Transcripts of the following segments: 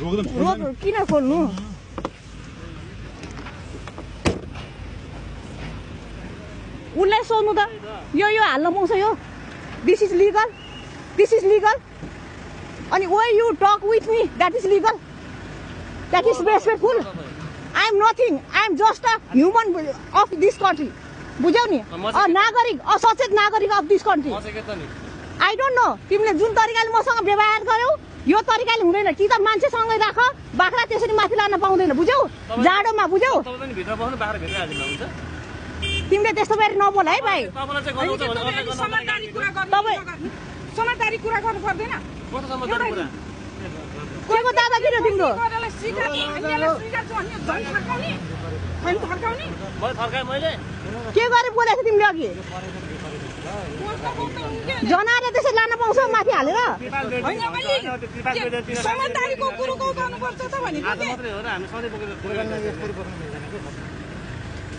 किन खोल्नु उसलाई सोध्नु त यो हाल्न पाउँछ यो दिस इज लिगल अनि way you talk with me that is legal that is respectful I am nothing I am just a human of this country बुझ्यौ नि नागरिक असचेत नागरिक of this country I don't know तिमीले जुन तरिकाले मसँग व्यवहार गर्यौ यो तरिकाले हुँदैन कि त मान्छेसँगै राख बाख्रा त्यसरी माथि लान पाउँदैन बुझ्यौ जाडोमा बुझ्यौ तिमीले त्यस्तो गरी नबोल है भाइ समझदारी कुरा गर्नु पर्दैन केको दादागिरी हो तिम्रो के गरे बोलेको थियो तिमीले अघि जनाएर त्यसरी लान पाउँछ माथि हालेर समझदारीको कुरो गर्नुपर्छ त भनेको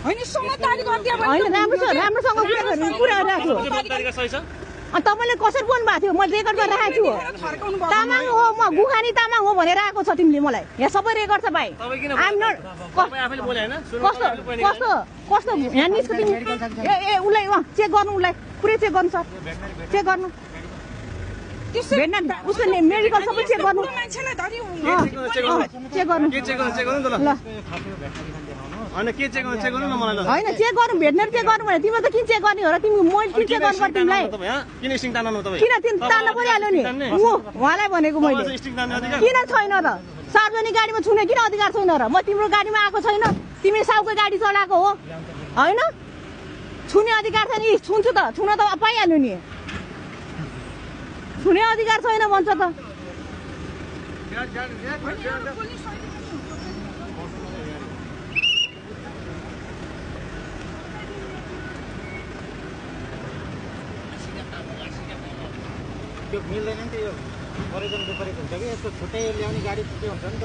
होइन समझदारी गरिदियो होइन राम्रोसँग कुरा राख्नु तपाईँले कसरी बोल्नु भएको थियो मैले रेकर्ड गरेर राखेको छु तामाङ हो म गुखानी तामाङ हो भनेर आएको छ तिमीले मलाई यहाँ सबै रेकर्ड छ भाइ कस्तो यहाँ निस्को तिमी ए उसलाई चेक गर्नु उसलाई पुरै चेक गर्नु सर चेक गर्नु भेट्न उसको मेडिकल सबै चेक गर्नु चेक गर्नु ल होइन के चेक गर्नु न मलाई होइन चेक गर्नु भेट्नेरी चेक गर्नु भने तिमीले त किन चेक गर्ने हो र तिमी मैले किन चेक गर्नु पर्छ तिमीलाई किन स्टिङ तान्नु तपाईँ किन तिमी तान्न परिहाल्यो नि उहाँलाई भनेको मैले किन छैन र सार्वजनिक गाडीमा छुने किन अधिकार छैन र म तिम्रो गाडीमा आएको छैन तिमी साउको गाडी चलाएको हो होइन छुने अधिकार छैन छुन्छु त छुन त पाइहाल्यो नि छुने अधिकार छैन भन्छ त मिल्दैन नि त यो परेको हुन्छ कि यसको छुट्टै ल्याउने गाडी छुट्टै हुन्छ नि त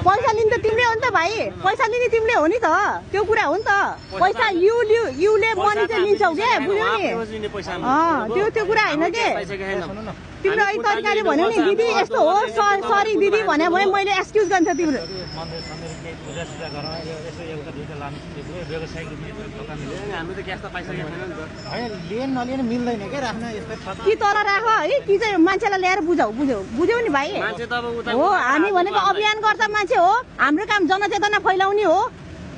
पैसा लिनु त तिमीले हो नि त भाइ पैसा लिने तिमीले हो नि त त्यो कुरा हो नि त पैसा युले मनी चाहिँ लिन्छौ क्या बुझ्यौ नि त्यो कुरा होइन के तिम्रो यही तरिकाले भन्यो नि दिदी यस्तो हो सरी दिदी भन्यो भने मैले एक्सक्युज गर्छ तिम्रो कि तर राख है कि चाहिँ मान्छेलाई ल्याएर बुझ्यौ नि भाइ हो हामी भनेको अभियान गर्छ मान्छे हो हाम्रो काम जनचेतना फैलाउने हो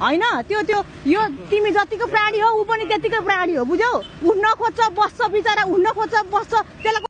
होइन त्यो यो तिमी जतिको प्राणी हो ऊ पनि त्यतिकै प्राणी हो बुझ्यौ उठ्न खोज्छ बस्छ बिचरा उठ्न खोज्छ बस्छ त्यसलाई